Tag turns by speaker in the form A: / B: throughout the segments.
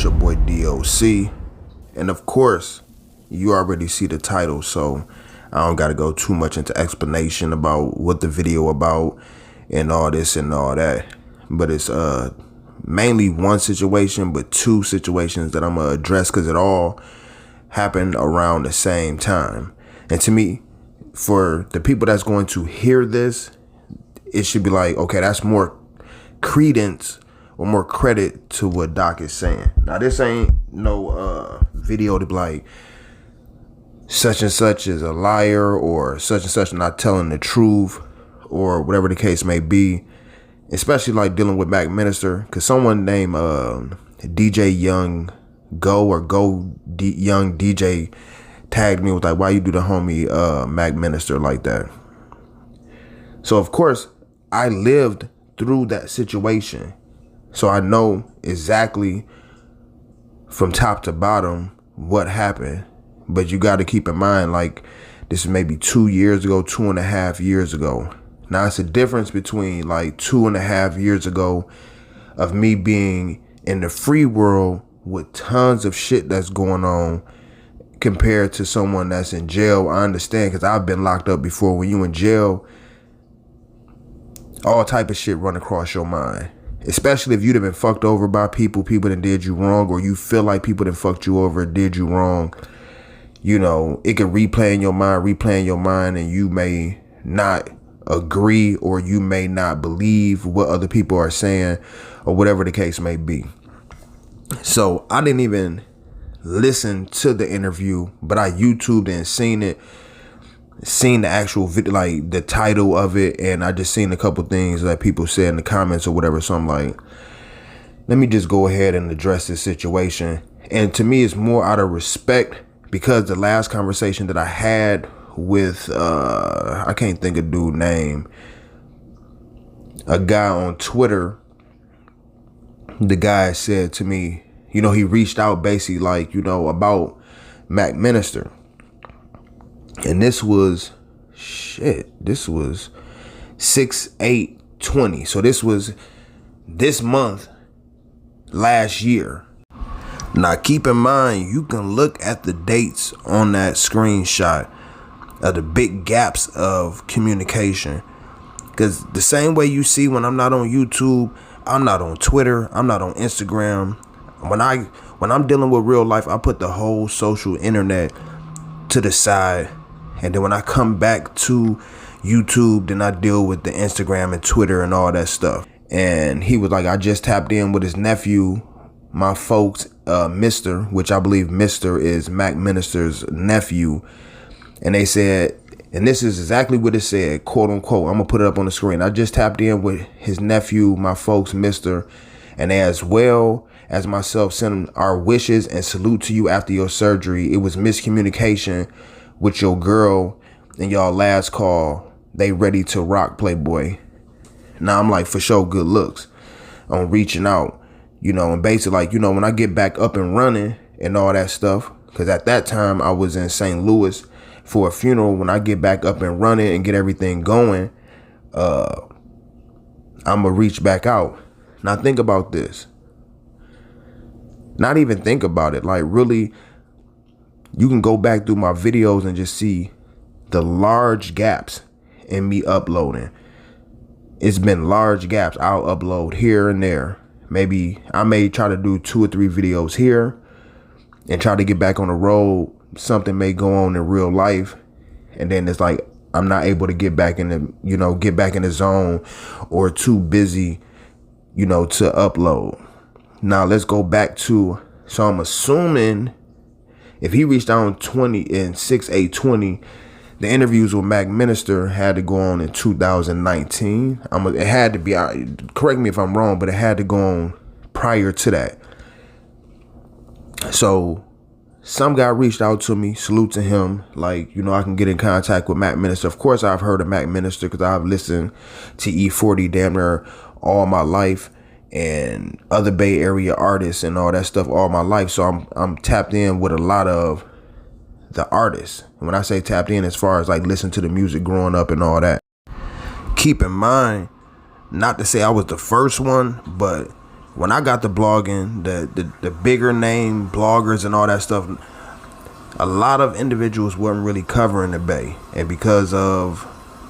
A: your boy DOC, and of course you already see the title, so I don't gotta go too much into explanation about what the video about and all this and all that. But it's mainly one situation, but two situations that I'm gonna address because it all happened around the same time. And to me, for the people that's going to hear this, it should be like, okay, that's more credence or more credit to what Doc is saying. Now, this ain't no video to be like, such and such is a liar or such and such not telling the truth or whatever the case may be. Especially like dealing with Mac Minister, because someone named DJ Young Go or Young DJ tagged me with like, why you do the homie Mac Minister like that? So of course I lived through that situation, so I know exactly from top to bottom what happened. But you got to keep in mind, like, this is maybe 2 years ago, 2.5 years ago. Now it's a difference between like 2.5 years ago of me being in the free world with tons of shit that's going on compared to someone that's in jail. I understand, because I've been locked up before. When you in jail, all type of shit run across your mind, especially if you'd have been fucked over by people that did you wrong, or you feel like people that fucked you over did you wrong. You know, it could replay in your mind, and you may not agree or you may not believe what other people are saying or whatever the case may be. So I didn't even listen to the interview, but I YouTubed and seen the actual video, like the title of it, and I just seen a couple things that people said in the comments or whatever. So I'm like, let me just go ahead and address this situation. And to me, it's more out of respect, because the last conversation that I had with I can't think of dude's name, a guy on Twitter, the guy said to me, you know, he reached out basically like, you know, about Mac Minister. And this was 6/8/20. So this was this month last year. Now keep in mind, you can look at the dates on that screenshot of the big gaps of communication, because the same way you see when I'm not on YouTube, I'm not on Twitter, I'm not on Instagram. When I'm dealing with real life, I put the whole social internet to the side, and then when I come back to YouTube, then I deal with the Instagram and Twitter and all that stuff. And he was like, I just tapped in with his nephew, my folks, Mr., which I believe Mr. is Mac Minister's nephew. And they said, and this is exactly what it said, quote unquote, I'm gonna put it up on the screen. I just tapped in with his nephew, my folks, Mr., and as well as myself, send our wishes and salute to you after your surgery. It was miscommunication with your girl and y'all last call. They ready to rock, Playboy. Now I'm like, for sure, good looks on reaching out, you know, and basically like, you know, when I get back up and running and all that stuff, because at that time I was in St. Louis for a funeral. When I get back up and running and get everything going, I'm gonna reach back out. Now think about this. Not even think about it. Like, really, you can go back through my videos and just see the large gaps in me uploading. It's been large gaps. I'll upload here and there. Maybe I may try to do 2 or 3 videos here and try to get back on the road. Something may go on in real life, and then it's like I'm not able to get back in the, you know, get back in the zone, or too busy, you know, to upload. Now let's go back to, so I'm assuming if he reached out on 6/8/20, the interviews with Mac Minister had to go on in 2019. It had to be, correct me if I'm wrong, but it had to go on prior to that. So some guy reached out to me, salute to him, like, you know, I can get in contact with Mac Minister. Of course, I've heard of Mac Minister because I've listened to E40 damn near all my life, and other Bay Area artists and all that stuff all my life. So I'm tapped in with a lot of the artists. When I say tapped in, as far as like listen to the music growing up and all that. Keep in mind, not to say I was the first one, but when I got to blogging, the bigger name bloggers and all that stuff, a lot of individuals weren't really covering the Bay. And because of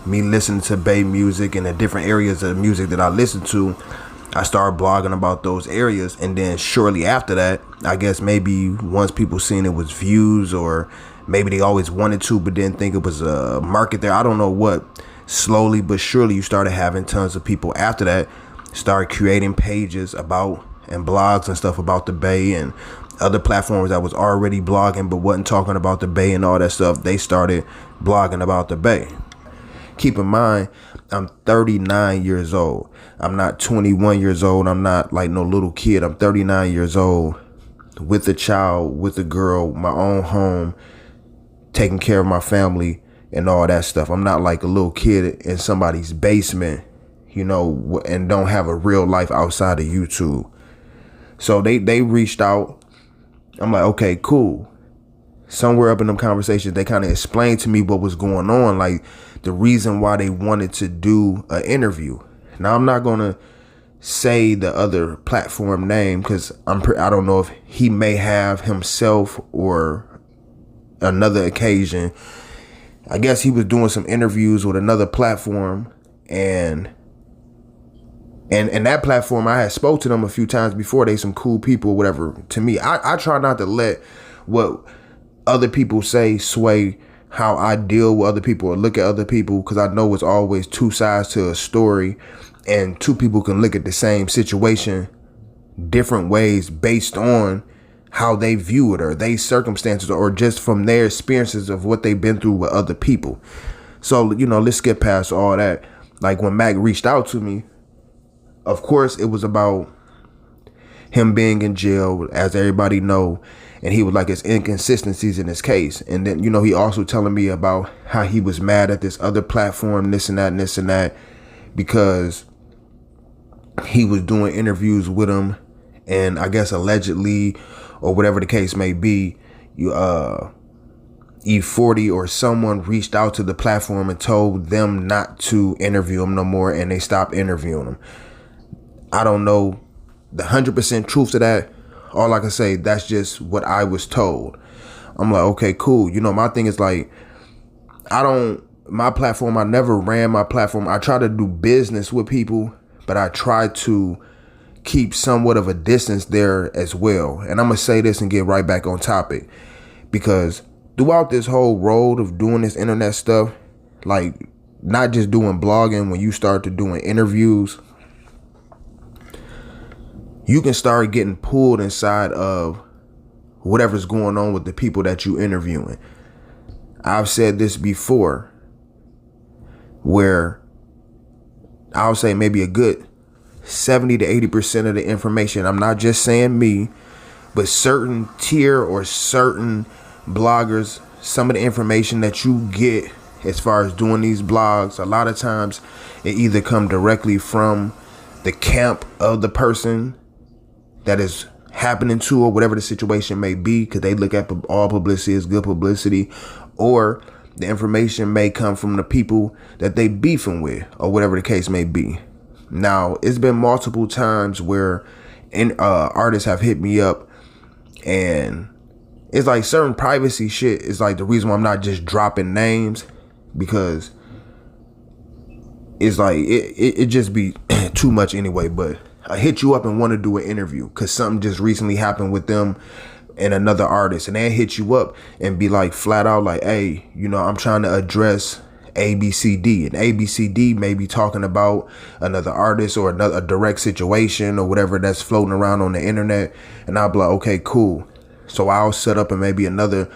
A: me listening to Bay music and the different areas of music that I listened to, I started blogging about those areas. And then shortly after that, I guess maybe once people seen it was views, or maybe they always wanted to but didn't think it was a market there, I don't know what, slowly but surely you started having tons of people after that start creating pages about and blogs and stuff about the Bay, and other platforms that was already blogging but wasn't talking about the Bay and all that stuff, they started blogging about the Bay. Keep in mind, I'm 39 years old. I'm not 21 years old. I'm not like no little kid. I'm 39 years old with a child, with a girl, my own home, taking care of my family and all that stuff. I'm not like a little kid in somebody's basement, you know, and don't have a real life outside of YouTube. So they reached out. I'm like, okay, cool. Somewhere up in them conversations, they kind of explained to me what was going on, like the reason why they wanted to do an interview. Now, I'm not going to say the other platform name because I don't know if he may have himself or another occasion. I guess he was doing some interviews with another platform, and that platform, I had spoke to them a few times before. They some cool people, whatever. To me, I try not to let what other people say sway how I deal with other people or look at other people, because I know it's always two sides to a story, and two people can look at the same situation different ways based on how they view it or their circumstances or just from their experiences of what they've been through with other people. So, you know, let's get past all that. Like when Mac reached out to me, of course, it was about him being in jail, as everybody know, and he was like his inconsistencies in his case. And then, you know, he also telling me about how he was mad at this other platform, this and that and this and that, because he was doing interviews with him, and I guess allegedly, or whatever the case may be, E40 or someone reached out to the platform and told them not to interview him no more, and they stopped interviewing him. I don't know the 100% truth to that. All I can say, that's just what I was told. I'm like, okay, cool. You know, my thing is like, my platform, I never ran my platform. I try to do business with people, but I try to keep somewhat of a distance there as well. And I'm going to say this and get right back on topic, because throughout this whole road of doing this internet stuff, like not just doing blogging, when you start to doing interviews, you can start getting pulled inside of whatever's going on with the people that you interviewing. I've said this before, where I'll say maybe a good 70 to 80% of the information, I'm not just saying me, but certain tier or certain bloggers, some of the information that you get as far as doing these blogs, a lot of times it either come directly from the camp of the person that is happening to, or whatever the situation may be, because they look at all publicity as good publicity, or the information may come from the people that they beefing with, or whatever the case may be. Now, it's been multiple times where artists have hit me up, and it's like certain privacy shit is like the reason why I'm not just dropping names, because it's like it just be too much anyway. But I hit you up and want to do an interview because something just recently happened with them and another artist, and they hit you up and be like flat out like, hey, you know, I'm trying to address ABCD, and ABCD may be talking about another artist or a direct situation or whatever that's floating around on the internet, and I'll be like, okay, cool. So I'll set up and maybe another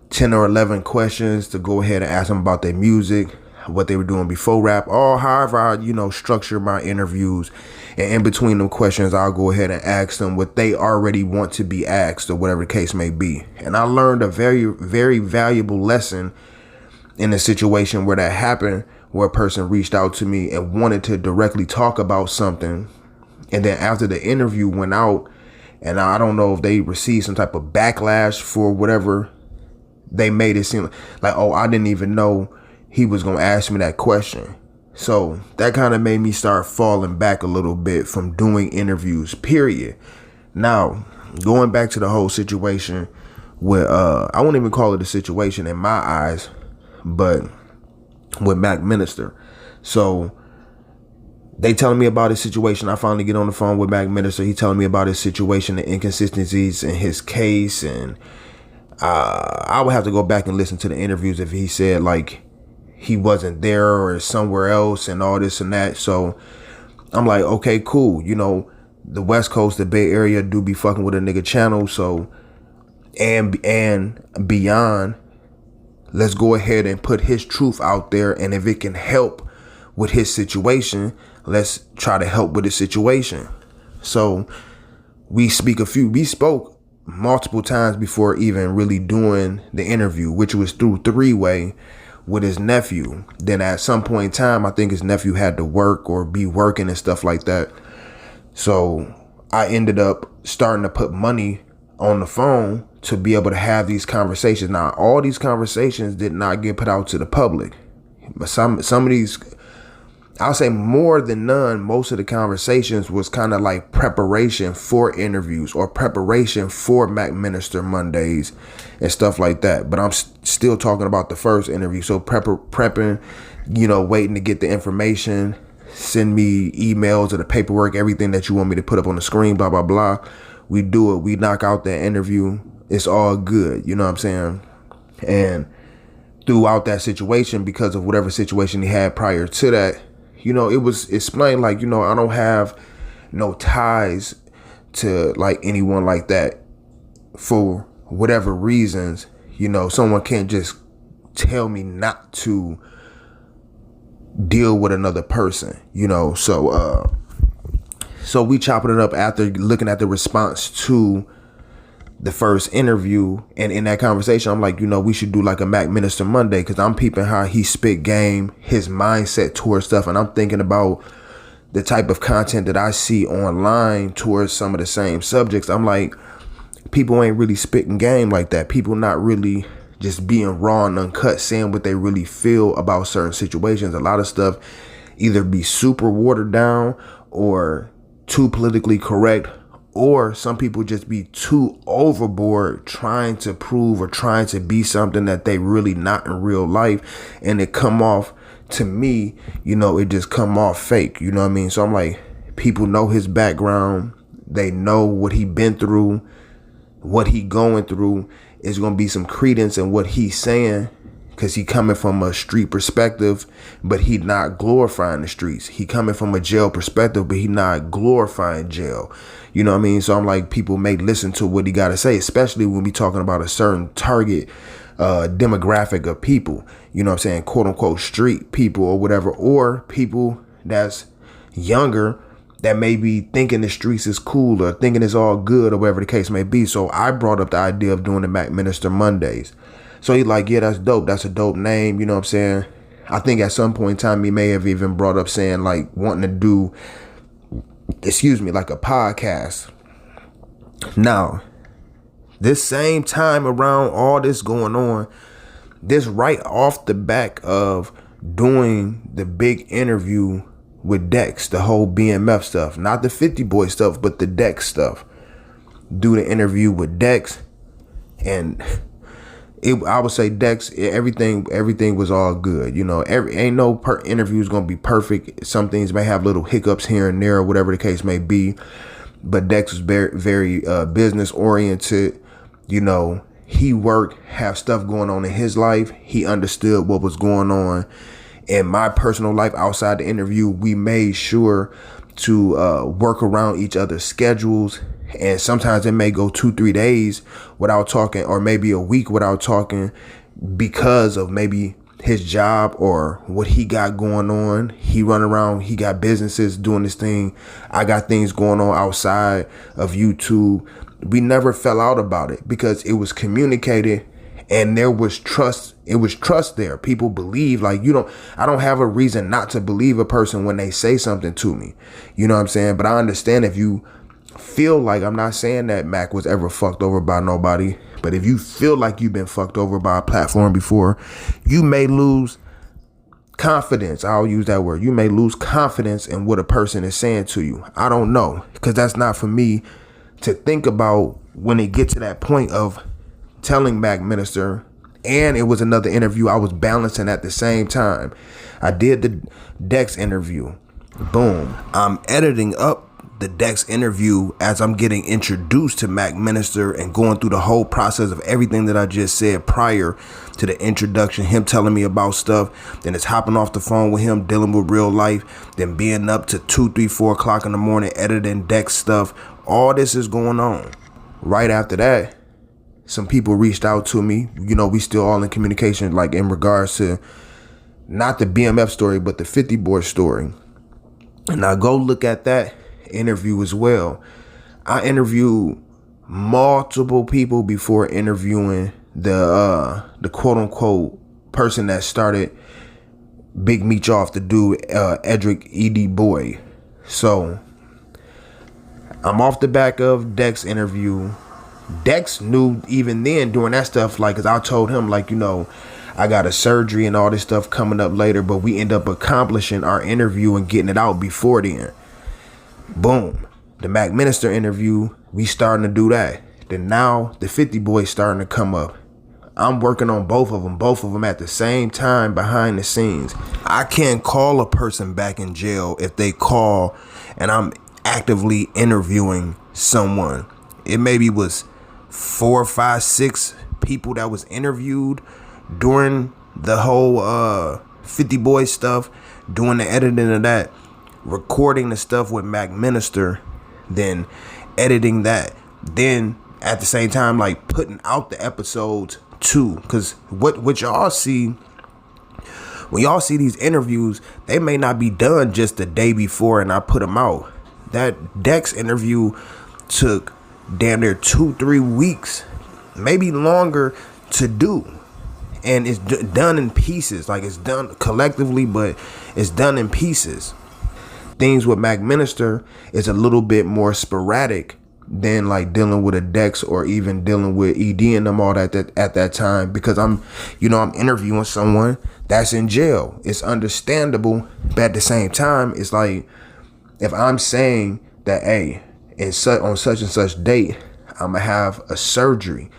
A: 10 or 11 questions to go ahead and ask them about their music, what they were doing before rap, or however I, you know, structure my interviews. And in between them questions, I'll go ahead and ask them what they already want to be asked, or whatever the case may be. And I learned a very, very valuable lesson in a situation where that happened, where a person reached out to me and wanted to directly talk about something. And then after the interview went out, and I don't know if they received some type of backlash for whatever, they made it seem like, oh, I didn't even know he was going to ask me that question. So that kind of made me start falling back a little bit from doing interviews, period. Now, going back to the whole situation with, I won't even call it a situation in my eyes, but with Mac Minister. So they telling me about his situation. I finally get on the phone with Mac Minister. He telling me about his situation, the inconsistencies in his case. And I would have to go back and listen to the interviews if he said like he wasn't there or somewhere else and all this and that. So I'm like, okay, cool. You know, the West Coast, the Bay Area do be fucking with a nigga channel. So, and beyond, let's go ahead and put his truth out there. And if it can help with his situation, let's try to help with his situation. So we spoke multiple times before even really doing the interview, which was through three-way with his nephew. Then at some point in time, I think his nephew had to work or be working and stuff like that. So I ended up starting to put money on the phone to be able to have these conversations. Now, all these conversations did not get put out to the public. But some of these, I'll say more than none, most of the conversations was kind of like preparation for interviews or preparation for Mac Minister Mondays and stuff like that. But I'm still talking about the first interview. So prepping, you know, waiting to get the information, send me emails or the paperwork, everything that you want me to put up on the screen, blah, blah, blah. We do it. We knock out that interview. It's all good. You know what I'm saying? And throughout that situation, because of whatever situation he had prior to that, you know, it was explained like, you know, I don't have no ties to like anyone like that for whatever reasons. You know, someone can't just tell me not to deal with another person, you know. So we chopping it up after looking at the response to the first interview. And in that conversation, I'm like, you know, we should do like a Mac Minister Monday, because I'm peeping how he spit game, his mindset towards stuff. And I'm thinking about the type of content that I see online towards some of the same subjects. I'm like, people ain't really spitting game like that. People not really just being raw and uncut, saying what they really feel about certain situations. A lot of stuff either be super watered down or too politically correct, or some people just be too overboard trying to prove or trying to be something that they really not in real life. And it come off, to me, you know, it just come off fake. You know what I mean? So I'm like, people know his background. They know what he been through, what he going through. Is going to be some credence in what he's saying, because he coming from a street perspective, but he not glorifying the streets. He coming from a jail perspective, but he not glorifying jail. You know what I mean? So I'm like, people may listen to what he got to say, especially when we talking about a certain target demographic of people, you know what I'm saying, quote unquote street people or whatever, or people that's younger that may be thinking the streets is cool or thinking it's all good or whatever the case may be. So I brought up the idea of doing the Mac Minister Mondays. So he's like, yeah, that's dope. That's a dope name. You know what I'm saying? I think at some point in time, he may have even brought up saying like wanting to do, like a podcast. Now, this same time around all this going on, this right off the back of doing the big interview with Dex, the whole BMF stuff, not the 50 Boy stuff, but the Dex stuff. Do the interview with Dex, and I would say Dex, everything was all good. You know, ain't no interview is gonna be perfect. Some things may have little hiccups here and there, or whatever the case may be. But Dex was very, very business oriented. You know, he worked, have stuff going on in his life. He understood what was going on in my personal life outside the interview. We made sure to work around each other's schedules. And sometimes it may go 2-3 days without talking, or maybe a week without talking, because of maybe his job or what he got going on. He run around, he got businesses doing this thing. I got things going on outside of YouTube. We never fell out about it because it was communicated. And there was trust. It was trust there. People believe, like, I don't have a reason not to believe a person when they say something to me. You know what I'm saying? But I understand if you feel like, I'm not saying that Mac was ever fucked over by nobody, but if you feel like you've been fucked over by a platform before, you may lose confidence. I'll use that word. You may lose confidence in what a person is saying to you. I don't know, because that's not for me to think about when it gets to that point of telling Mac Minister. And it was another interview I was balancing at the same time. I did the Dex interview. Boom. I'm editing up the Dex interview as I'm getting introduced to Mac Minister and going through the whole process of everything that I just said prior to the introduction, him telling me about stuff, then it's hopping off the phone with him, dealing with real life, then being up to 2, 3, 4 o'clock in the morning, editing Dex stuff. All this is going on. Right after that, some people reached out to me. You know, we still all in communication, like in regards to not the BMF story, but the 50 boy story. And I go look at that interview as well. I interviewed multiple people before interviewing the quote unquote person that started Big Meech off, the dude Edrick ED Boy. So I'm off the back of Dex interview. Dex knew even then doing that stuff, like, cause I told him, like, you know, I got a surgery and all this stuff coming up later, but we end up accomplishing our interview and getting it out before then. Boom. The Mac Minister interview, we starting to do that. Then now the 50 boys starting to come up. I'm working on both of them at the same time behind the scenes. I can't call a person back in jail if they call and I'm actively interviewing someone. It maybe was 4, 5, 6 people that was interviewed during the whole 50 boy stuff, doing the editing of that, recording the stuff with Mac Minister, then editing that, then at the same time like putting out the episodes too. Because what y'all see, when y'all see these interviews, they may not be done just the day before and I put them out. That Dex interview took damn near 2-3 weeks, maybe longer to do, and it's done in pieces. Like, it's done collectively, but it's done in pieces. Things with Mac Minister is a little bit more sporadic than like dealing with a Dex or even dealing with ED and them all that at that time, because I'm interviewing someone that's in jail. It's understandable, but at the same time, it's like, if I'm saying that, hey, on such and such date, I'm gonna have a surgery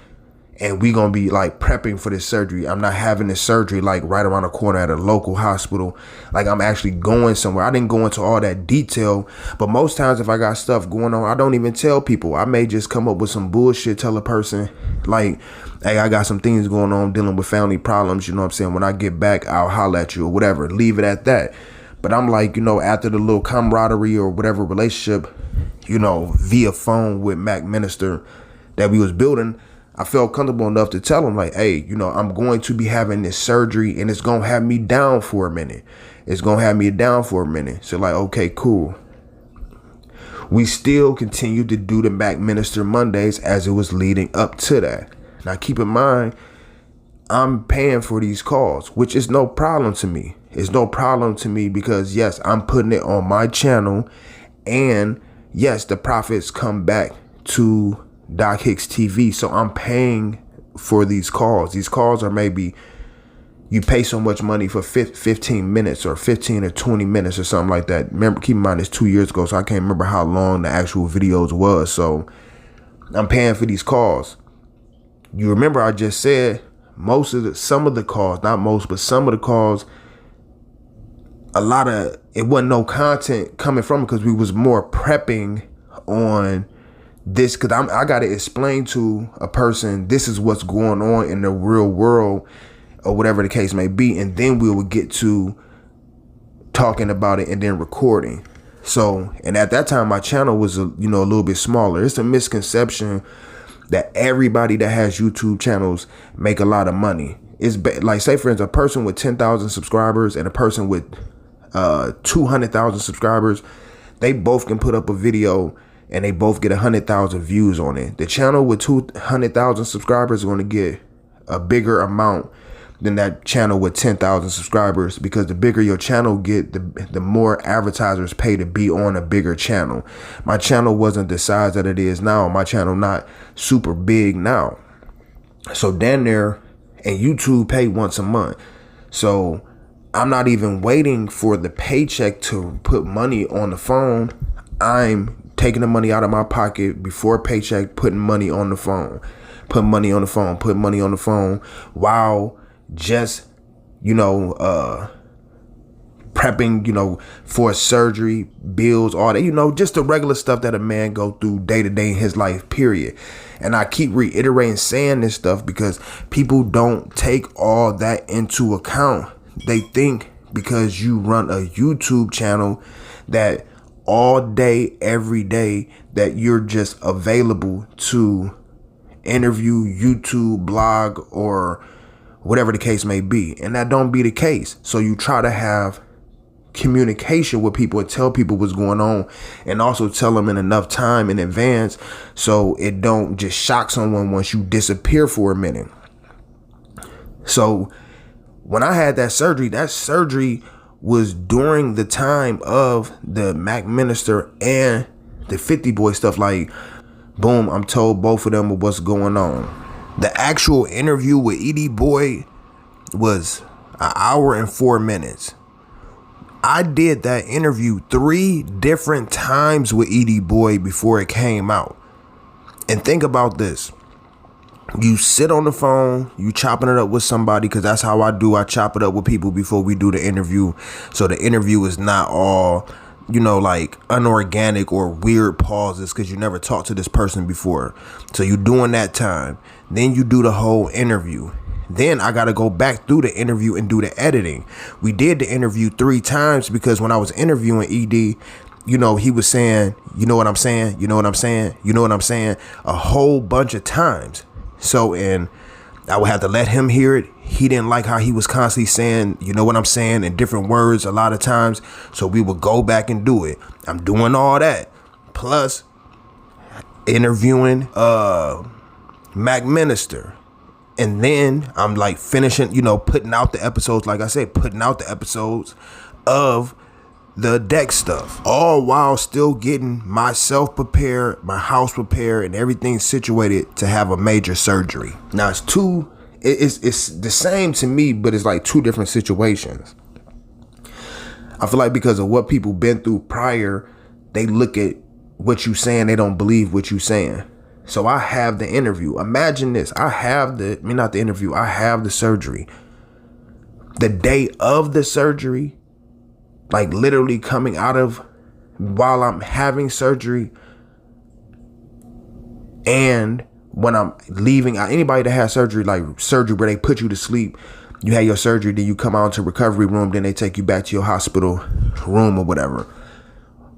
A: and we gonna be like prepping for this surgery. I'm not having this surgery like right around the corner at a local hospital. Like, I'm actually going somewhere. I didn't go into all that detail, but most times if I got stuff going on, I don't even tell people. I may just come up with some bullshit, tell a person like, hey, I got some things going on dealing with family problems. You know what I'm saying? When I get back, I'll holler at you or whatever. Leave it at that. But I'm like, you know, after the little camaraderie or whatever relationship, you know, via phone with Mac Minister that we was building, I felt comfortable enough to tell him, like, hey, you know, I'm going to be having this surgery and it's going to have me down for a minute. So like, okay, cool. We still continue to do the Mac Minister Mondays as it was leading up to that. Now, keep in mind, I'm paying for these calls, which is no problem to me. It's no problem to me because, yes, I'm putting it on my channel, and yes, the profits come back to Doc Hicks TV. So I'm paying for these calls. These calls are maybe, you pay so much money for 15 minutes or 15 or 20 minutes or something like that. Remember, keep in mind, it's 2 years ago, so I can't remember how long the actual videos was. So I'm paying for these calls. You remember I just said some of the calls, not most, but some of the calls, it wasn't no content coming from it because we was more prepping on this, because I got to explain to a person, this is what's going on in the real world or whatever the case may be. And then we would get to talking about it and then recording. So, and at that time, my channel was, a little bit smaller. It's a misconception that everybody that has YouTube channels make a lot of money. It's like, say for instance, a person with 10,000 subscribers and a person with 200,000 subscribers, they both can put up a video and they both get 100,000 views on it. The channel with 200,000 subscribers is going to get a bigger amount than that channel with 10,000 subscribers, because the bigger your channel get, the more advertisers pay to be on a bigger channel. My channel wasn't the size that it is now. My channel not super big now. So down there, and YouTube pay once a month. So I'm not even waiting for the paycheck to put money on the phone. I'm taking the money out of my pocket before paycheck, putting money on the phone, put money on the phone, put money on the phone while just, prepping, for surgery, bills, all that, just the regular stuff that a man go through day to day in his life, period. And I keep reiterating saying this stuff because people don't take all that into account. They think because you run a YouTube channel that all day, every day, that you're just available to interview, YouTube, blog, or whatever the case may be. And that don't be the case. So you try to have communication with people and tell people what's going on, and also tell them in enough time in advance so it don't just shock someone once you disappear for a minute. So when I had that surgery was during the time of the Mac Minister and the 50 Boy stuff. Like, boom, I'm told both of them what's going on. The actual interview with ED Boy was an hour and 4 minutes. I did that interview 3 different times with ED Boy before it came out. And think about this. You sit on the phone, you chopping it up with somebody, because that's how I do. I chop it up with people before we do the interview. So the interview is not all, like unorganic or weird pauses because you never talked to this person before. So you doing that time. Then you do the whole interview. Then I got to go back through the interview and do the editing. We did the interview 3 times because when I was interviewing ED, he was saying, you know what I'm saying? You know what I'm saying? You know what I'm saying? A whole bunch of times. So, and I would have to let him hear it. He didn't like how he was constantly saying, you know what I'm saying, in different words a lot of times. So we would go back and do it. I'm doing all that. Plus interviewing Mac Minister. And then I'm like finishing, putting out the episodes, like I said, putting out the episodes of the Dex stuff, all while still getting myself prepared, my house prepared, and everything situated to have a major surgery. Now it's the same to me, but it's like 2 different situations. I feel like because of what people been through prior, they look at what you saying, they don't believe what you saying. So I have the interview. Imagine this. I have the surgery. The day of the surgery, like literally coming out of while I'm having surgery, and when I'm leaving, anybody that has surgery, like surgery where they put you to sleep, you had your surgery, then you come out to recovery room, then they take you back to your hospital room or whatever.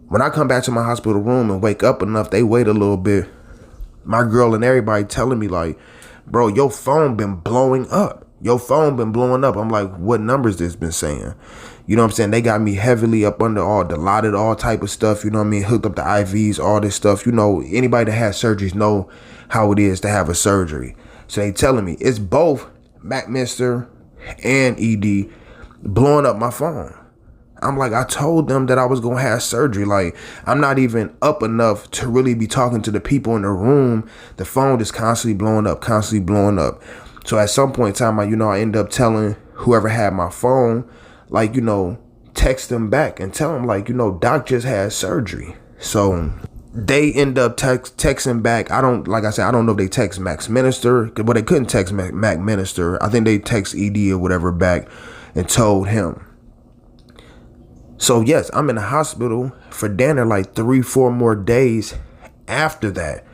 A: When I come back to my hospital room and wake up enough, they wait a little bit. My girl and everybody telling me like, bro, your phone been blowing up. Your phone been blowing up. I'm like, what numbers this been saying? You know what I'm saying? They got me heavily up under all Dilaudid, all type of stuff. You know what I mean? Hooked up the IVs, all this stuff. Anybody that has surgeries know how it is to have a surgery. So they telling me it's both Mac Minister and ED blowing up my phone. I'm like, I told them that I was going to have surgery. Like, I'm not even up enough to really be talking to the people in the room. The phone is constantly blowing up, constantly blowing up. So at some point in time, I end up telling whoever had my phone, like, text them back and tell them, like, Doc just had surgery. So they end up texting back. I don't know if they text Max Minister, but they couldn't text Mac Minister. I think they text ED or whatever back and told him. So yes, I'm in the hospital for damn like 3-4 more days after that.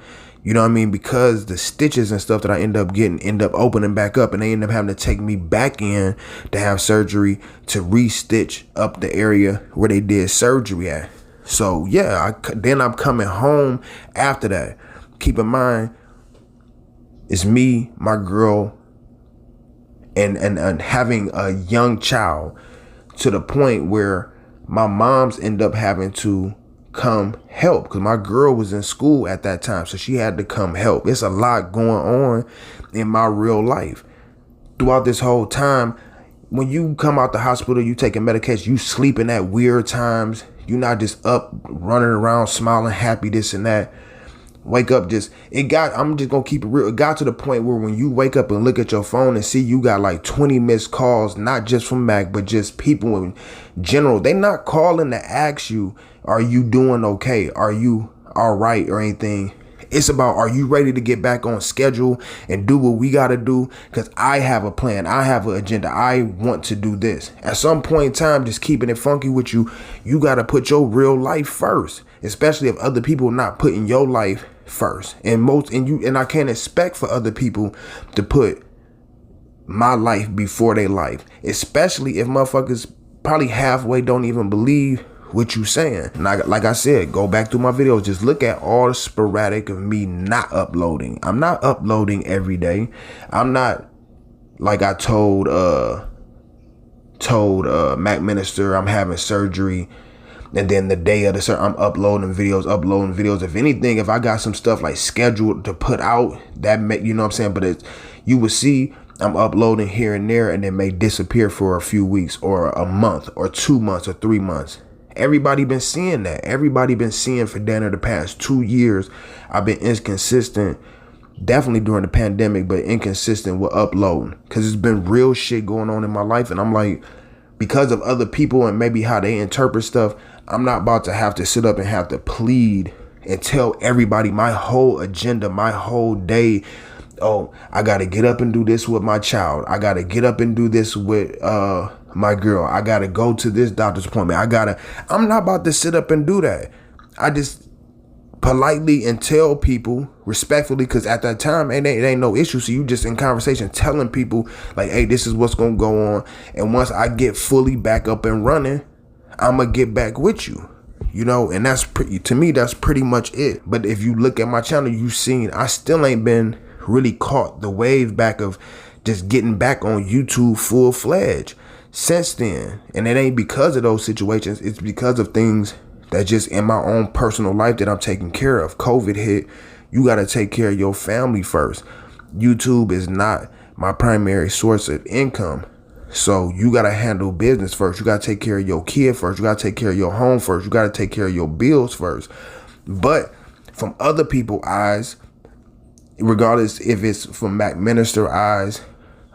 A: You know what I mean? Because the stitches and stuff that I end up getting end up opening back up, and they end up having to take me back in to have surgery to re-stitch up the area where they did surgery at. So yeah, then I'm coming home after that. Keep in mind, it's me, my girl, and having a young child, to the point where my mom's end up having to come help because my girl was in school at that time. So she had to come help. It's a lot going on in my real life. Throughout this whole time, when you come out the hospital, you taking medication, you sleeping at weird times. You're not just up running around smiling, happy, this and that. wake up, I'm just gonna keep it real. It got to the point where when you wake up and look at your phone and see you got like 20 missed calls, not just from Mac, but just people in general. They not calling to ask you, are you doing okay? Are you all right or anything? It's about, are you ready to get back on schedule and do what we got to do? Because I have a plan. I have an agenda. I want to do this. At some point in time, just keeping it funky with you, you got to put your real life first, especially if other people not putting your life first. And I can't expect for other people to put my life before their life, especially if motherfuckers probably halfway don't even believe what you saying. And like I said, go back through my videos, just look at all the sporadic of me not uploading. I'm not uploading every day. I'm not, like I told Mac Minister, I'm having surgery, and then the day of the surgery, I'm uploading videos. If anything, if I got some stuff like scheduled to put out, you know what I'm saying? But you will see I'm uploading here and there, and it may disappear for a few weeks or a month or 2 months or 3 months. Everybody been seeing that. Everybody been seeing for the past 2 years. I've been inconsistent, definitely during the pandemic, but inconsistent with uploading because it's been real shit going on in my life. And I'm like, because of other people and maybe how they interpret stuff, I'm not about to have to sit up and have to plead and tell everybody my whole agenda, my whole day. Oh, I got to get up and do this with my child. I got to get up and do this with my girl. I got to go to this doctor's appointment. I'm not about to sit up and do that. I just politely and tell people respectfully, because at that time it ain't no issue. So you just in conversation telling people like, hey, this is what's going to go on. And once I get fully back up and running, I'm going to get back with you. You know, and to me, that's pretty much it. But if you look at my channel, you've seen I still ain't been really caught the wave back of just getting back on YouTube full-fledged since then. And it ain't because of those situations. It's because of things that just in my own personal life that I'm taking care of. COVID hit. You got to take care of your family first. YouTube is not my primary source of income. So you got to handle business first. You got to take care of your kid first. You got to take care of your home first. You got to take care of your bills first. But from other people's eyes, regardless if it's from Mac Minister eyes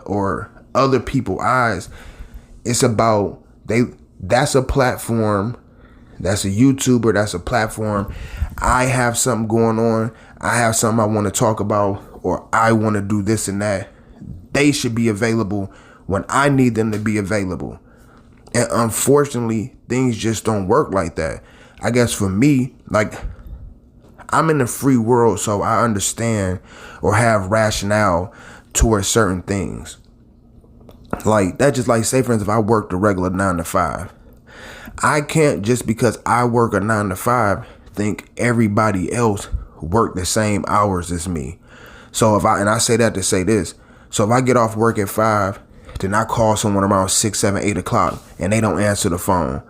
A: or other people's eyes, it's about that's a platform, that's a YouTuber, that's a platform. I have something going on, I have something I want to talk about, or I want to do this and that. They should be available when I need them to be available. And unfortunately, things just don't work like that. I guess for me, like, I'm in a free world, so I understand or have rationale towards certain things. Like, that just like, say for instance, if I worked a regular 9 to 5, I can't just because I work a 9 to 5 think everybody else work the same hours as me. So I say that to say this. So if I get off work at 5, then I call someone around 6, 7, 8 o'clock and they don't answer the phone,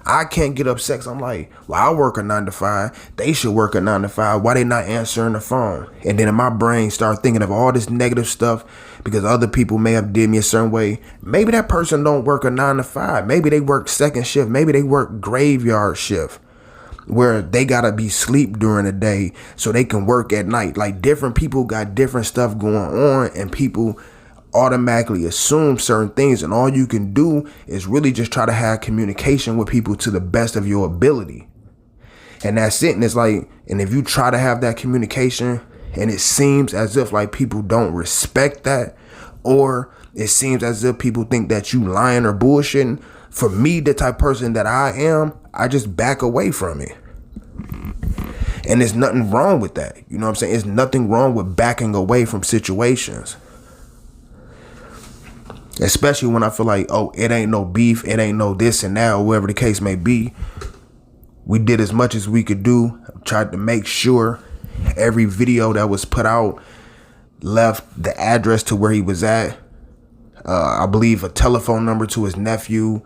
A: I can't get upset. I'm like, well, I work a 9 to 5. They should work a 9 to 5. Why they not answering the phone? And then in my brain start thinking of all this negative stuff because other people may have did me a certain way. Maybe that person don't work a 9 to 5. Maybe they work second shift. Maybe they work graveyard shift where they gotta be sleep during the day so they can work at night. Like, different people got different stuff going on, and people automatically assume certain things, and all you can do is really just try to have communication with people to the best of your ability, and that's it. And it's like, and if you try to have that communication and it seems as if like people don't respect that, or it seems as if people think that you lying or bullshitting, for me, the type of person that I am, I just back away from it. And there's nothing wrong with that. You know what I'm saying? There's nothing wrong with backing away from situations. Especially when I feel like, oh, it ain't no beef, it ain't no this and that, or whatever the case may be. We did as much as we could do. Tried to make sure every video that was put out left the address to where he was at. I believe a telephone number to his nephew,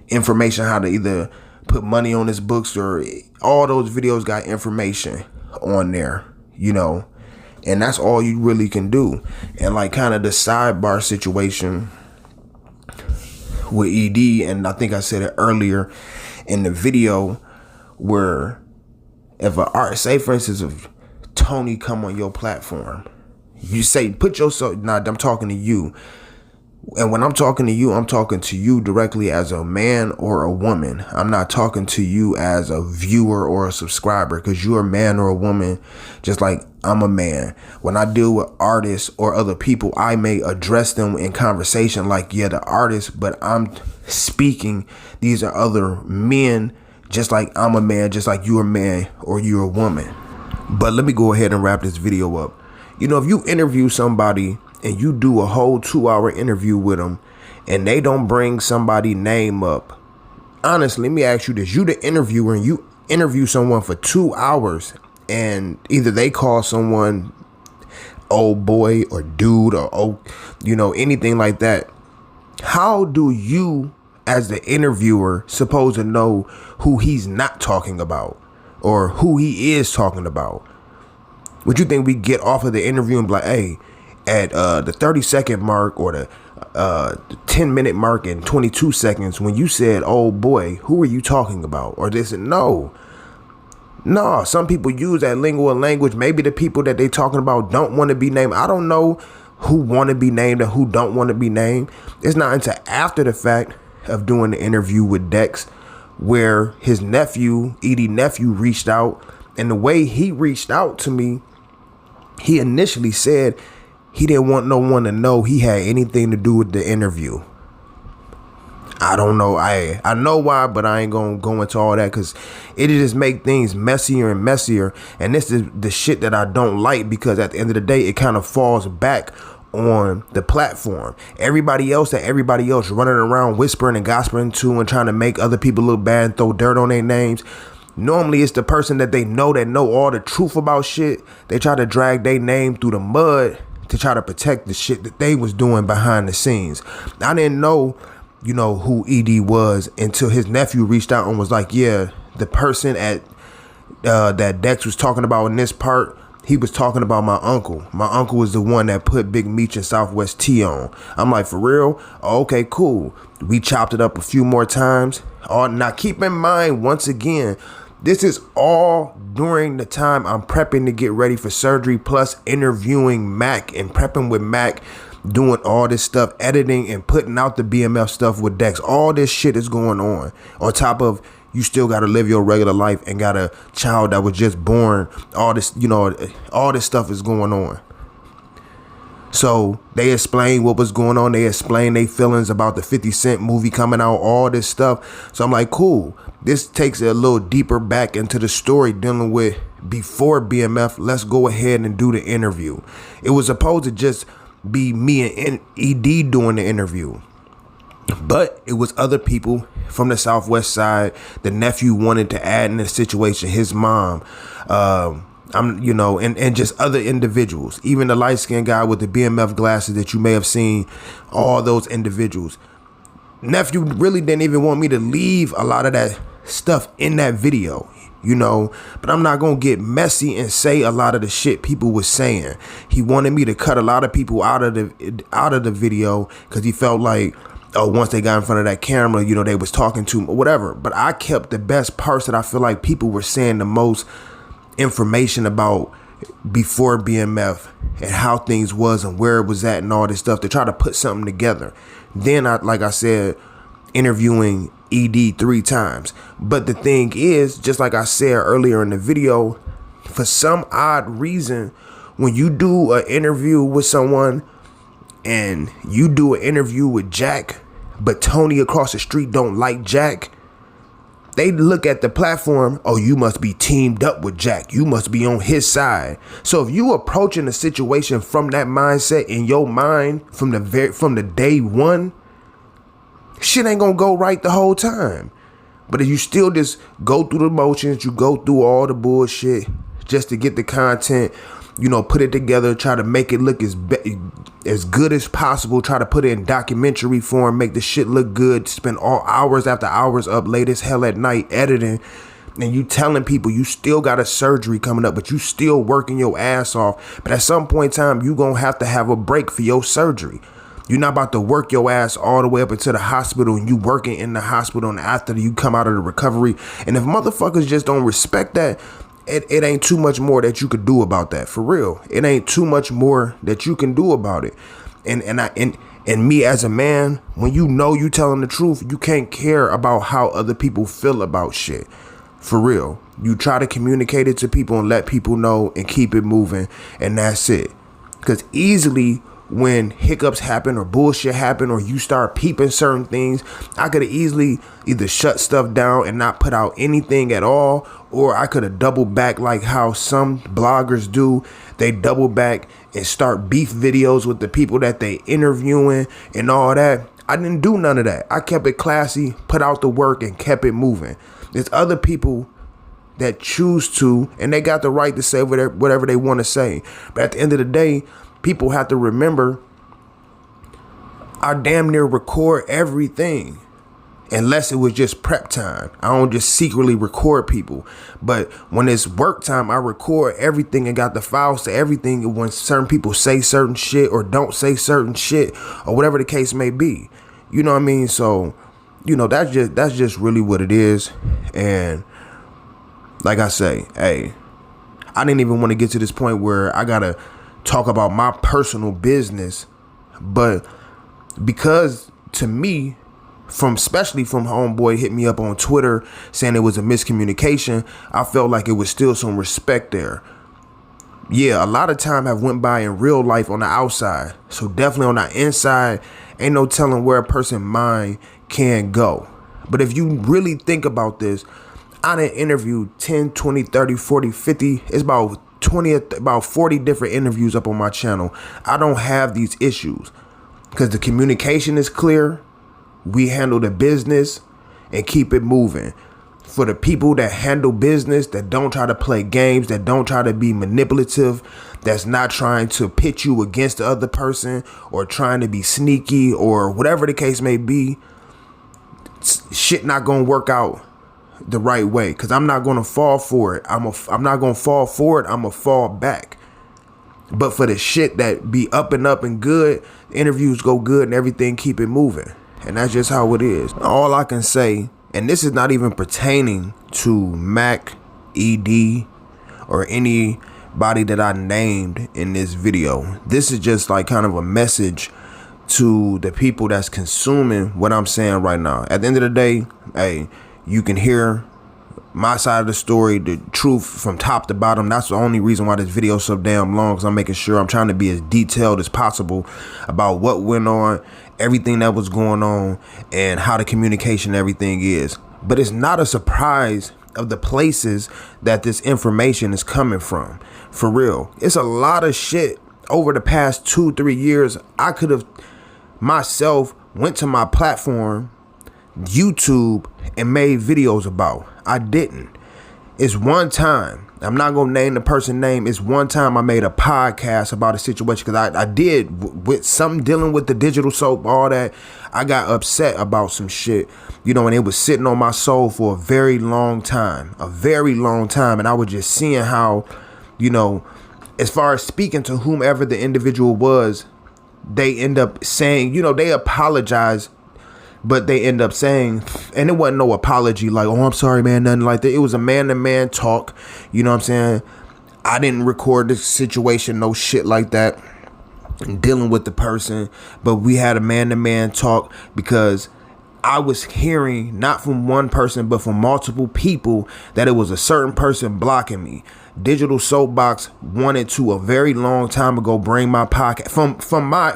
A: information how to either put money on his books, or all those videos got information on there, you know. And that's all you really can do. And like kind of the sidebar situation with ED, and I think I said it earlier in the video, where if say for instance, if Tony come on your platform. You say, put yourself, nah, I'm talking to you. And when I'm talking to you, I'm talking to you directly as a man or a woman. I'm not talking to you as a viewer or a subscriber, because you're a man or a woman, just like I'm a man. When I deal with artists or other people, I may address them in conversation like, yeah, the artist, but I'm speaking. These are other men, just like I'm a man, just like you're a man or you're a woman. But let me go ahead and wrap this video up. You know, if you interview somebody and you do a whole 2-hour interview with them and they don't bring somebody's name up, honestly, let me ask you this. You the interviewer and you interview someone for 2 hours and either they call someone old boy or dude or anything like that. How do you as the interviewer supposed to know who he's not talking about or who he is talking about? Would you think we get off of the interview and be like, hey, at the 30-second mark or the 10-minute mark and 22 seconds, when you said, oh boy, who are you talking about? Or this and no, some people use that lingo and language. Maybe the people that they talking about don't want to be named. I don't know who want to be named and who don't want to be named. It's not until after the fact of doing the interview with Dex where his nephew, Edie nephew, reached out. And the way he reached out to me, he initially said he didn't want no one to know he had anything to do with the interview. I don't know. I know why, but I ain't gonna go into all that because it just make things messier and messier. And this is the shit that I don't like, because at the end of the day, it kind of falls back on the platform. Everybody else running around whispering and gossiping to and trying to make other people look bad and throw dirt on their names. Normally it's the person that know all the truth about shit. They try to drag their name through the mud to try to protect the shit that they was doing behind the scenes. I didn't know, who ED was until his nephew reached out and was like, yeah, the person at that Dex was talking about in this part, he was talking about my uncle. My uncle was the one that put Big Meech and Southwest T on. I'm like, for real? Oh, okay, cool. We chopped it up a few more times. Now keep in mind, once again, this is all during the time I'm prepping to get ready for surgery, plus interviewing Mac and prepping with Mac, doing all this stuff, editing and putting out the BMF stuff with Dex. All this shit is going on top of you still got to live your regular life and got a child that was just born. All this, all this stuff is going on. So they explained what was going on. They explained their feelings about the 50 Cent movie coming out, all this stuff. So I'm like, cool. This takes it a little deeper back into the story dealing with before BMF. Let's go ahead and do the interview. It was supposed to just be me and ED doing the interview, but it was other people from the Southwest side. The nephew wanted to add in the situation, his mom, and just other individuals, even the light-skinned guy with the BMF glasses that you may have seen, all those individuals. Nephew really didn't even want me to leave a lot of that stuff in that video, but I'm not going to get messy and say a lot of the shit people was saying. He wanted me to cut a lot of people out of the video because he felt like, once they got in front of that camera, they was talking to him or whatever. But I kept the best parts that I feel like people were saying the most information about before BMF and how things was and where it was at and all this stuff to try to put something together. Then like I said, interviewing ED 3 times. But the thing is, just like I said earlier in the video, for some odd reason, when you do an interview with someone and you do an interview with Jack, but Tony across the street don't like Jack, they look at the platform, oh, you must be teamed up with Jack. You must be on his side. So if you approaching the situation from that mindset in your mind from the day one, shit ain't gonna go right the whole time. But if you still just go through the motions, you go through all the bullshit just to get the content, put it together, try to make it look as good as possible, try to put it in documentary form, make the shit look good, spend all hours after hours up late as hell at night editing, and you telling people you still got a surgery coming up, but you still working your ass off. But at some point in time, you gonna have to have a break for your surgery. You're not about to work your ass all the way up into the hospital and you working in the hospital and after you come out of the recovery. And if motherfuckers just don't respect that, it ain't too much more that you could do about that. For real, it ain't too much more that you can do about it. And me as a man, when you know you telling the truth, you can't care about how other people feel about shit. For real, you try to communicate it to people and let people know and keep it moving, and that's it. Because easily when hiccups happen or bullshit happen or you start peeping certain things, I could have easily either shut stuff down and not put out anything at all, or I could have doubled back like how some bloggers do. They double back and start beef videos with the people that they interviewing and all that. I didn't do none of that. I kept it classy, put out the work, and kept it moving. There's other people that choose to, and they got the right to say whatever they want to say. But at the end of the day, people have to remember, I damn near record everything. Unless it was just prep time. I don't just secretly record people. But when it's work time, I record everything and got the files to everything. And when certain people say certain shit or don't say certain shit or whatever the case may be. You know what I mean? So, you know, that's just really what it is. And like I say, hey, I didn't even want to get to this point where I got to talk about my personal business. But because to me, especially from homeboy hit me up on Twitter saying it was a miscommunication, I felt like it was still some respect there. Yeah, a lot of time have went by in real life on the outside. So definitely on the inside, ain't no telling where a person's mind can go. But if you really think about this, I done interviewed 10, 20, 30, 40, 50. It's about 40 different interviews up on my channel. I don't have these issues because the communication is clear. We handle the business and keep it moving. For the people that handle business, that don't try to play games, that don't try to be manipulative, that's not trying to pit you against the other person or trying to be sneaky or whatever the case may be, shit not gonna work out the right way. Because I'm not gonna fall for it. I'm not gonna fall for it. I'm gonna fall back. But for the shit that be up and good, interviews go good and everything keep it moving. And that's just how it is. All I can say, and this is not even pertaining to Mac, ED, or anybody that I named in this video. This is just like kind of a message to the people that's consuming what I'm saying right now. At the end of the day, hey, you can hear my side of the story, the truth from top to bottom. That's the only reason why this video is so damn long, because I'm making sure I'm trying to be as detailed as possible about what went on, everything that was going on, and how the communication everything is. But it's not a surprise of the places that this information is coming from. For real, it's a lot of shit over the past 2-3 years. I could have myself went to my platform, YouTube, and made videos about. I didn't. It's one time, I'm not gonna name the person's name, it's one time I made a podcast about a situation, because I did with something dealing with the digital soap, all that. I got upset about some shit, you know, and it was sitting on my soul for a very long time, and I was just seeing how, you know, as far as speaking to whomever the individual was, they end up saying, you know, they apologize, but they end up saying, and it wasn't no apology like, oh, I'm sorry, man, nothing like that. It was a man-to-man talk, you know what I'm saying? I didn't record the situation, no shit like that, dealing with the person, but we had a man-to-man talk because I was hearing, not from one person, but from multiple people, that it was a certain person blocking me. Digital Soapbox wanted to a very long time ago bring my podcast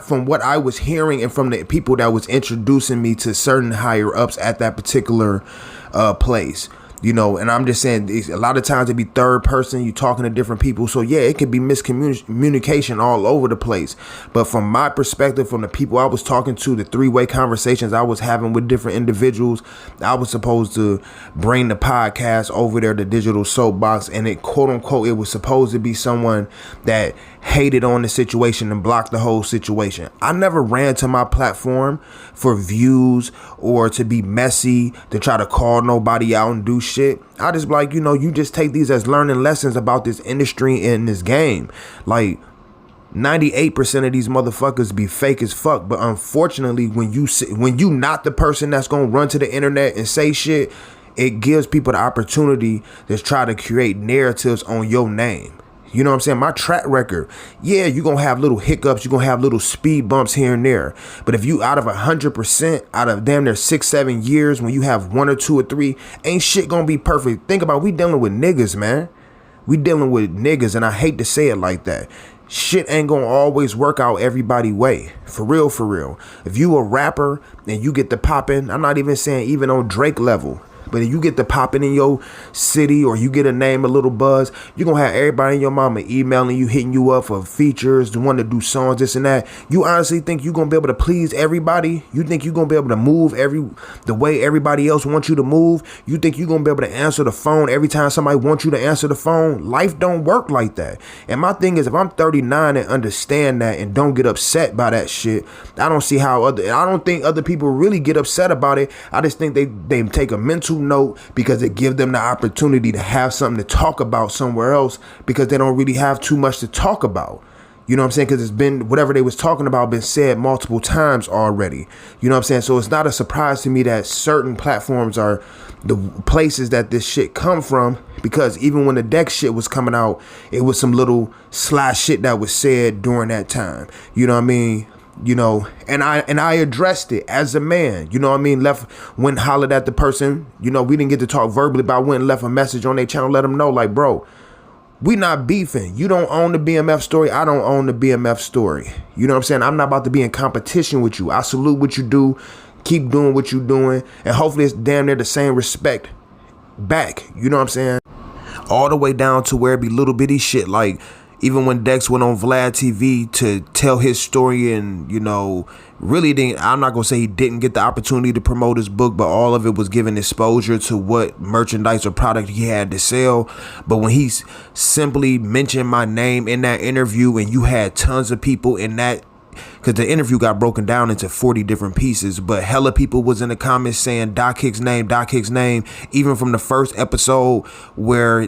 A: from what I was hearing and from the people that was introducing me to certain higher ups at that particular place. You know, and I'm just saying, a lot of times it be third person, you talking to different people. So yeah, it could be miscommunication all over the place. But from my perspective, from the people I was talking to, the three-way conversations I was having with different individuals, I was supposed to bring the podcast over there to Digital Soapbox, and it, quote unquote, it was supposed to be someone that hated on the situation and blocked the whole situation. I never ran to my platform for views or to be messy, to try to call nobody out and do shit. I just like, you know, you just take these as learning lessons about this industry and this game. Like 98% of these motherfuckers be fake as fuck, but unfortunately when you not the person that's gonna run to the internet and say shit, it gives people the opportunity to try to create narratives on your name. You know what I'm saying? My track record, yeah, you're going to have little hiccups. You're going to have little speed bumps here and there. But if you out of 100%, out of damn near 6-7 years, when you have 1 or 2 or 3, ain't shit going to be perfect. Think about, we dealing with niggas, man. We dealing with niggas, and I hate to say it like that. Shit ain't going to always work out everybody's way. For real, for real. If you a rapper and you get the popping, I'm not even saying even on Drake level, but if you get the popping in your city or you get a name, a little buzz, you're going to have everybody in your mama emailing you, hitting you up for features, the one to do songs, this and that. You honestly think you're going to be able to please everybody? You think you're going to be able to move the way everybody else wants you to move? You think you're going to be able to answer the phone every time somebody wants you to answer the phone? Life don't work like that. And my thing is, if I'm 39 and understand that and don't get upset by that shit, I don't see how I don't think other people really get upset about it. I just think they take a mental note because it gives them the opportunity to have something to talk about somewhere else, because they don't really have too much to talk about. You know what I'm saying? Because it's been, whatever they was talking about been said multiple times already. You know what I'm saying? So it's not a surprise to me that certain platforms are the places that this shit come from, because even when the Dex shit was coming out, it was some little sly shit that was said during that time. You know what I mean? You know, and I addressed it as a man, you know what I mean? Went hollered at the person, you know, we didn't get to talk verbally, but I went and left a message on their channel, let them know, like, bro, we not beefing. You don't own the BMF story. I don't own the BMF story. You know what I'm saying? I'm not about to be in competition with you. I salute what you do. Keep doing what you're doing. And hopefully it's damn near the same respect back. You know what I'm saying? All the way down to where it be little bitty shit like, even when Dex went on Vlad TV to tell his story and, you know, really didn't, I'm not going to say he didn't get the opportunity to promote his book, but all of it was giving exposure to what merchandise or product he had to sell. But when he simply mentioned my name in that interview and you had tons of people in that, because the interview got broken down into 40 different pieces, but hella people was in the comments saying Doc Hicks name, even from the first episode where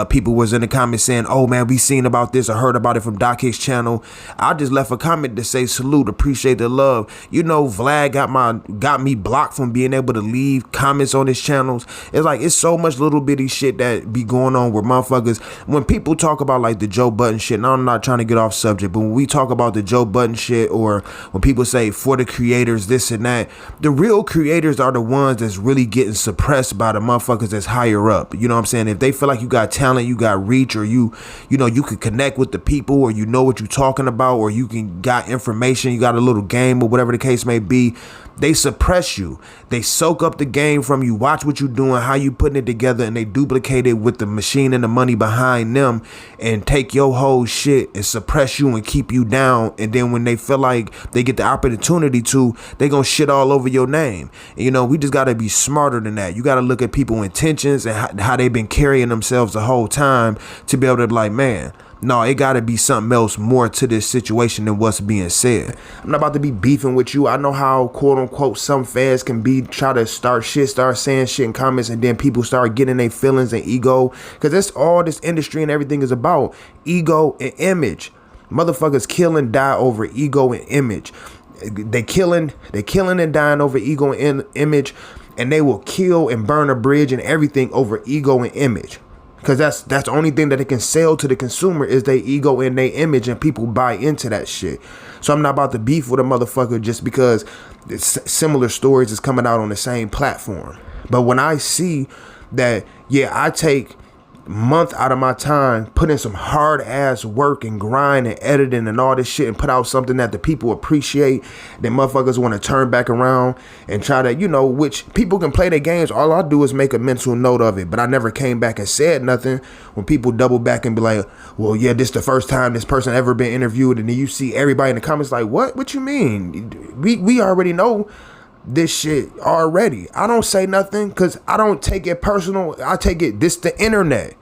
A: people was in the comments saying, oh man, we seen about this or heard about it from Doc Hicks channel. I just left a comment to say salute, appreciate the love. You know, Vlad got me blocked from being able to leave comments on his channels. It's like, it's so much little bitty shit that be going on with motherfuckers. When people talk about like the Joe Budden shit, and I'm not trying to get off subject, but when we talk about the Joe Budden shit, or when people say for the creators, this and that, the real creators are the ones that's really getting suppressed by the motherfuckers that's higher up. You know what I'm saying? If they feel like you got talent, you got reach, or you know, you can connect with the people, or you know what you're talking about, or you can got information, you got a little game, or whatever the case may be, they suppress you. They soak up the game from you, watch what you're doing, how you putting it together, and they duplicate it with the machine and the money behind them and take your whole shit and suppress you and keep you down. And then when they feel like they get the opportunity to, they gonna shit all over your name. And, you know, we just gotta be smarter than that. You gotta look at people's intentions and how they've been carrying themselves the whole time to be able to be like, man, no, it got to be something else more to this situation than what's being said. I'm not about to be beefing with you. I know how, quote unquote, some fans can be, try to start saying shit in comments, and then people start getting their feelings and ego. Because that's all this industry and everything is about. Ego and image. Motherfuckers kill and die over ego and image. They killing and dying over ego and image. And they will kill and burn a bridge and everything over ego and image. Because that's the only thing that it can sell to the consumer is their ego and their image, and people buy into that shit. So I'm not about to beef with a motherfucker just because similar stories is coming out on the same platform. But when I see that, yeah, I take month out of my time, put in some hard ass work and grind and editing and all this shit, and put out something that the people appreciate, then motherfuckers want to turn back around and try to, you know, which people can play their games. All I do is make a mental note of it, but I never came back and said nothing. When people double back and be like, well, yeah, this the first time this person ever been interviewed, and then you see everybody in the comments like, what you mean? We already know this shit already. I don't say nothing because I don't take it personal. I take it, this the internet.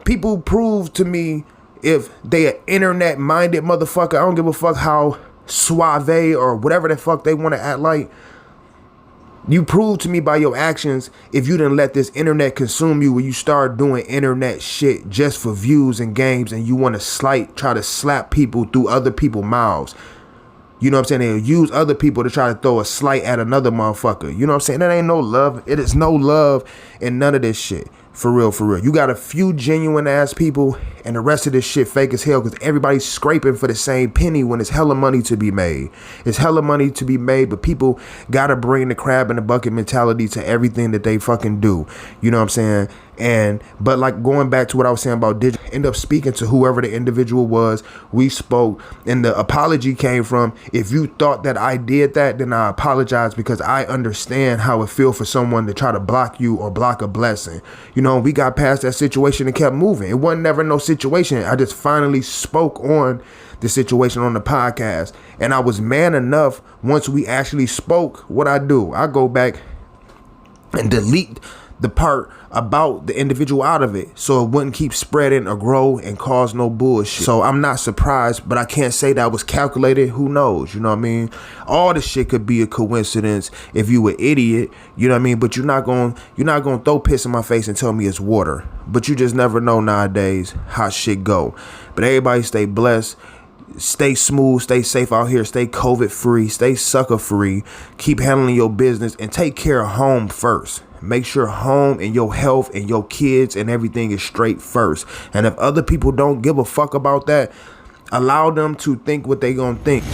A: People prove to me if they an internet minded motherfucker. I don't give a fuck how suave or whatever the fuck they want to act like. You prove to me by your actions if you didn't let this internet consume you, when you start doing internet shit just for views and games, and you want to try to slap people through other people's mouths. You know what I'm saying? They'll use other people to try to throw a slight at another motherfucker. You know what I'm saying? That ain't no love. It is no love in none of this shit. For real, for real. You got a few genuine ass people and the rest of this shit fake as hell because everybody's scraping for the same penny when it's hella money to be made. It's hella money to be made, but people gotta bring the crab in the bucket mentality to everything that they fucking do. You know what I'm saying? But like going back to what I was saying about digital, end up speaking to whoever the individual was. We spoke and the apology came from, if you thought that I did that, then I apologize because I understand how it feels for someone to try to block you or block a blessing. You know, we got past that situation and kept moving. It wasn't never no situation. I just finally spoke on the situation on the podcast. And I was man enough once we actually spoke, what I do, I go back and delete the part about the individual out of it so it wouldn't keep spreading or grow and cause no bullshit. So I'm not surprised, but I can't say that was calculated. Who knows? You know what I mean? All this shit could be a coincidence if you an idiot, you know what I mean? But you're not gonna throw piss in my face and tell me it's water. But you just never know nowadays how shit go. But everybody stay blessed. Stay smooth, stay safe out here, stay COVID free, stay sucker free, keep handling your business and take care of home first. Make sure home and your health and your kids and everything is straight first. And if other people don't give a fuck about that, allow them to think what they gonna think.